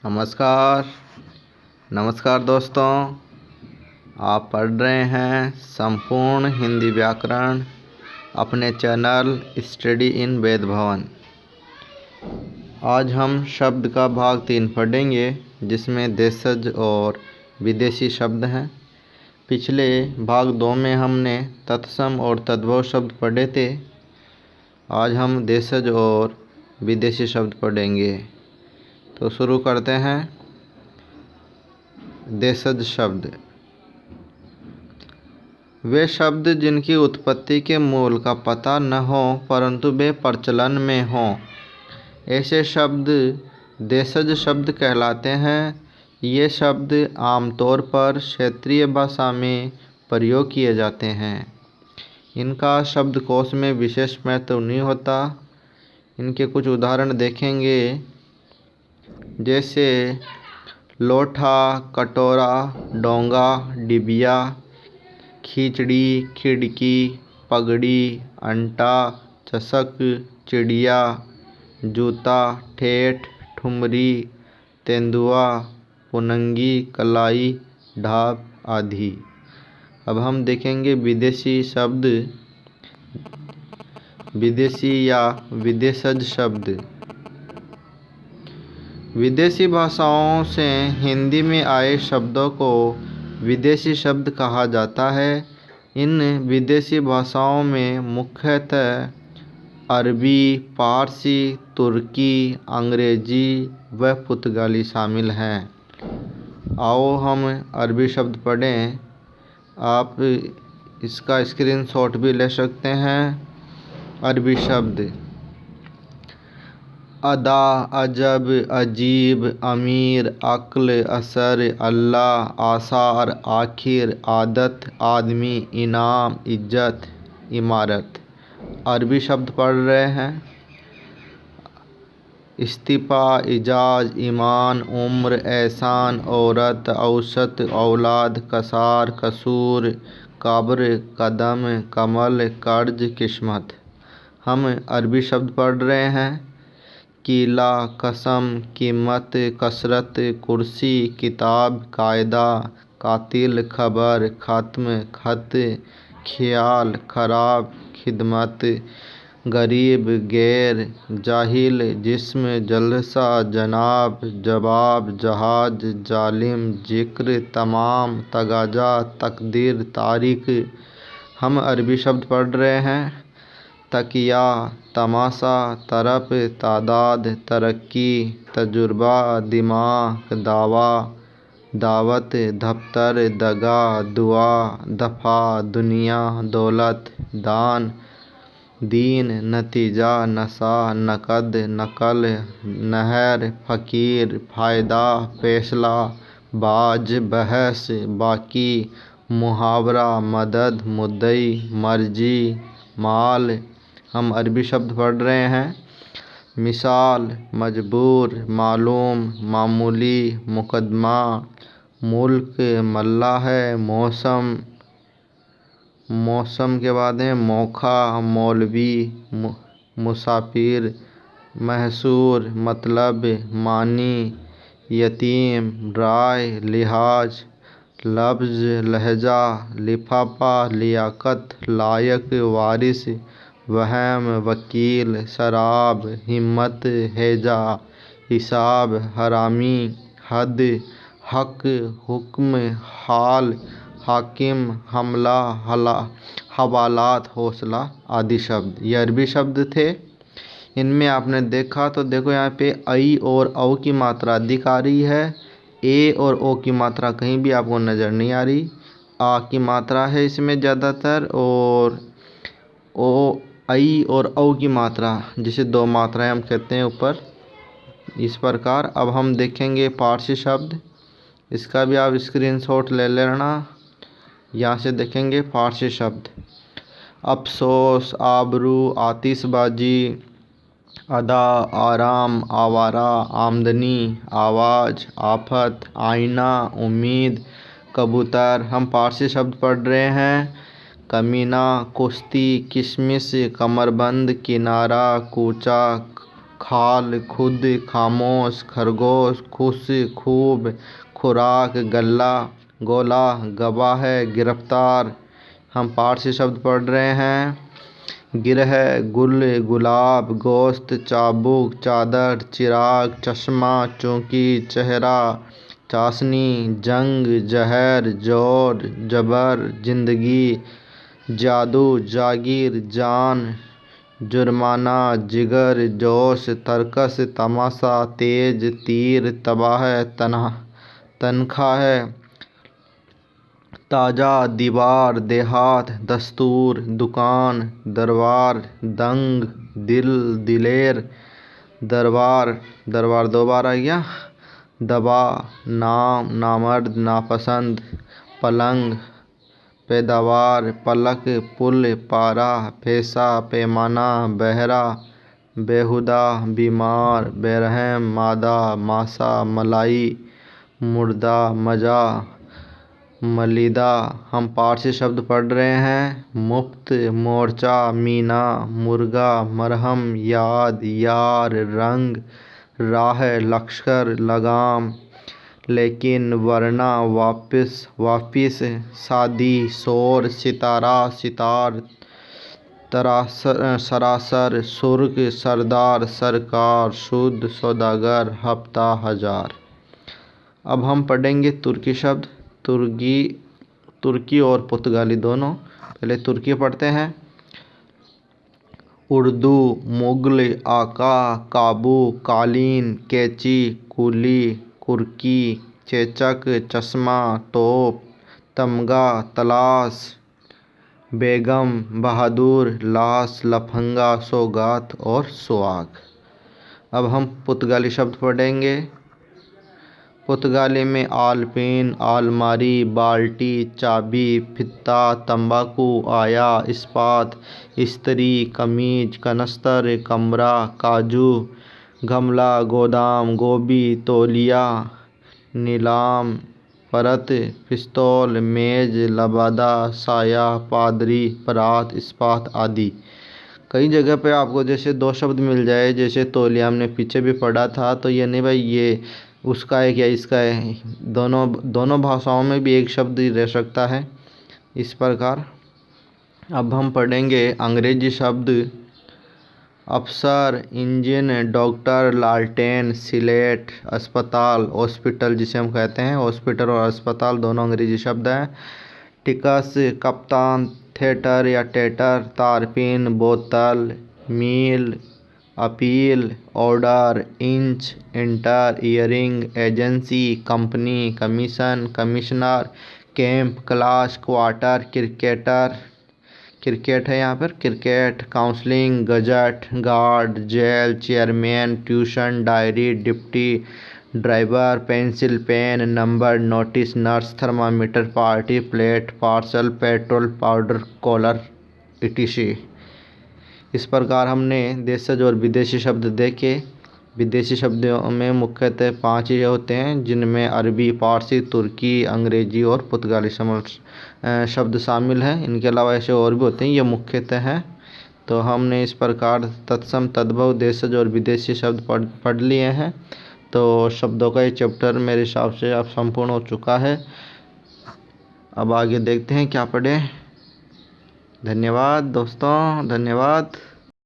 नमस्कार नमस्कार दोस्तों, आप पढ़ रहे हैं संपूर्ण हिंदी व्याकरण अपने चैनल स्टडी इन वेद भवन। आज हम शब्द का भाग 3 पढ़ेंगे, जिसमें देशज और विदेशी शब्द हैं। पिछले भाग 2 में हमने तत्सम और तद्भव शब्द पढ़े थे। आज हम देशज और विदेशी शब्द पढ़ेंगे। तो शुरू करते हैं। देशज शब्द वे शब्द जिनकी उत्पत्ति के मूल का पता न हो परंतु वे प्रचलन में हों, ऐसे शब्द देशज शब्द कहलाते हैं। ये शब्द आमतौर पर क्षेत्रीय भाषा में प्रयोग किए जाते हैं। इनका शब्दकोश में विशेष महत्व नहीं होता। इनके कुछ उदाहरण देखेंगे, जैसे लोटा, कटोरा, डोंगा, डिबिया, खिचड़ी, खिड़की, पगड़ी, अंटा, चषक, चिड़िया, जूता, ठेठ, ठुमरी, तेंदुआ, पुनंगी, कलाई, ढाब आदि। अब हम देखेंगे विदेशी शब्द, विदेशी या विदेशज शब्द। विदेशी भाषाओं से हिंदी में आए शब्दों को विदेशी शब्द कहा जाता है। इन विदेशी भाषाओं में मुख्यतः अरबी, पारसी, तुर्की, अंग्रेजी व पुर्तगाली शामिल हैं। आओ हम अरबी शब्द पढ़ें। आप इसका स्क्रीनशॉट भी ले सकते हैं। अरबी शब्द अदा, अजब, अजीब, अमीर, अक्ल, असर, अल्लाह, आसार, आखिर, आदत, आदमी, इनाम, इज्जत, इमारत। अरबी शब्द पढ़ रहे हैं। इस्तीफ़ा, इजाज़, ईमान, उम्र, एहसान, औरत, औसत, औलाद, कसार, कसूर, कब्र, कदम, कमल, कर्ज, किस्मत। हम अरबी शब्द पढ़ रहे हैं। किला, कसम, कीमत, कसरत, कुर्सी, किताब, कायदा, कातिल, खबर, ख़त्म, खत, ख्याल, खराब, खिदमत, गरीब, गैर, जाहिल, जिस्म, जलसा, जनाब, जवाब, जहाज, जालिम, जिक्र, तमाम, तगाजा, तकदीर, तारीख। हम अरबी शब्द पढ़ रहे हैं। तकिया, तमाशा, तरफ, तादाद, तरक्की, तजुर्बा, दिमाग, दावा, दावत, दफ्तर, दगा, दुआ, दफ़ा, दुनिया, दौलत, दान, दीन, नतीजा, नशा, नकद, नकल, नहर, फ़कीर, फ़ायदा, फैसला, बाज, बहस, बाकी, मुहावरा, मदद, मुद्दई, मर्जी, माल। हम अरबी शब्द पढ़ रहे हैं। मिसाल, मजबूर, मालूम, मामूली, मुकदमा, मुल्क, मल्लाह, मौसम। मौसम के बाद है मौखा, मौलवी, मुसाफिर, महसूर, मतलब, मानी, यतीम, राय, लिहाज, लफ्ज़, लहजा, लिफाफा, लियाकत, लायक, वारिस, वहम, वकील, शराब, हिम्मत, हैजा, हिसाब, हरामी, हद, हक, हुक्म, हाल, हाकिम, हमला, हवालात, हौसला आदि शब्द। ये अरबी शब्द थे। इनमें आपने देखा तो देखो, यहाँ पे आई और औ की मात्रा अधिक आ रही है। ए और ओ की मात्रा कहीं भी आपको नज़र नहीं आ रही। आ की मात्रा है इसमें ज़्यादातर, और ओ, आई और औ की मात्रा, जिसे दो मात्राएं हम कहते हैं ऊपर, इस प्रकार। अब हम देखेंगे पारसी शब्द। इसका भी आप स्क्रीनशॉट ले लेना। यहाँ से देखेंगे फारसी शब्द। अफसोस, आबरू, आतिशबाजी, अदा, आराम, आवारा, आमदनी, आवाज़, आफत, आईना, उम्मीद, कबूतर। हम पारसी शब्द पढ़ रहे हैं। कमीना, कुश्ती, किशमिश, कमरबंद, किनारा, कूचा, खाल, खुद, खामोश, खरगोश, खुश, खूब, खुराक, गल्ला, गोला, गवाह, गिरफ्तार। हम पारसी शब्द पढ़ रहे हैं। गिरह, गुल, गुलाब, गोश्त, चाबुक, चादर, चिराग, चश्मा, चौकी, चेहरा, चाशनी, जंग, जहर, जोर, जबर, जिंदगी, जादू, जागीर, जान, जुर्माना, जिगर, जोश, तरकस, तमाशा, तेज, तीर, तबाह, तनख्वाह, ताजा, दीवार, देहात, दस्तूर, दुकान, दरबार, दंग, दिल, दिलेर, दरबार, दरबार 2 बार आ गया। दबा, नाम, नामर्द, नापसंद, पलंग, पैदावार, पलक, पुल, पारा, पैसा, पैमाना, बहरा, बेहुदा, बीमार, बेरहम, मादा, मासा, मलाई, मुर्दा, मजा, मलिदा। हम पारसी शब्द पढ़ रहे हैं। मुफ्त, मोर्चा, मीना, मुर्गा, मरहम, याद, यार, रंग, राह, लश्कर, लगाम, लेकिन, वरना, वापिस, वापिस, शादी, शोर, सितारा, सितार, सरासर, सुर्ख, सरदार, सरकार, शुद्ध, सौदागर, हफ्ता, हजार। अब हम पढ़ेंगे तुर्की शब्द। तुर्की और पुर्तगाली दोनों। पहले तुर्की पढ़ते हैं। उर्दू, मुगल, आका, काबू, कालीन, कैंची, कुली, कुर्की, चेचक, चश्मा, तोप, तमगा, तलाश, बेगम, बहादुर, लाश, लफंगा, सौगात और सुहाग। अब हम पुर्तगाली शब्द पढ़ेंगे। पुर्तगाली में आलपीन, आलमारी, बाल्टी, चाबी, फित्ता, तंबाकू, आया, इस्पात, इस्त्री, कमीज, कनस्तर, कमरा, काजू, गमला, गोदाम, गोभी, तौलिया, नीलाम, परत, पिस्तौल, मेज, लबादा, साया, पादरी, परात, इस्पात आदि। कई जगह पे आपको जैसे 2 शब्द मिल जाए, जैसे तौलिया हमने पीछे भी पढ़ा था, तो ये नहीं भाई ये उसका है क्या इसका है, दोनों भाषाओं में भी एक शब्द ही रह सकता है। इस प्रकार अब हम पढ़ेंगे अंग्रेजी शब्द। अफसर, इंजन, डॉक्टर, लालटेन, सिलेट, अस्पताल, हॉस्पिटल जिसे हम कहते हैं, हॉस्पिटल और अस्पताल दोनों अंग्रेजी शब्द हैं। टिकस, कप्तान, थिएटर या टेटर, तारपीन, बोतल, मील, appeal, order, inch, inter, earring, agency, company, commission, commissioner, camp, class, quarter, cricketer, cricket है यहाँ पर, cricket, counselling, gazette, guard, jail, chairman, tuition, diary, deputy, driver, pencil, pen, number, notice, nurse, thermometer, party, plate, parcel, petrol, powder, collar, etc। इस प्रकार हमने देशज और विदेशी शब्द देखे। विदेशी शब्दों में मुख्यतः 5 ही होते हैं, जिनमें अरबी, पारसी, तुर्की, अंग्रेजी और पुर्तगाली शब्द शामिल हैं। इनके अलावा ऐसे और भी होते हैं, ये मुख्यतः हैं। तो हमने इस प्रकार तत्सम, तद्भव, देशज और विदेशी शब्द पढ़ लिए हैं। तो शब्दों का ये चैप्टर मेरे हिसाब से अब संपूर्ण हो चुका है। अब आगे देखते हैं क्या पढ़ें। धन्यवाद दोस्तों, धन्यवाद।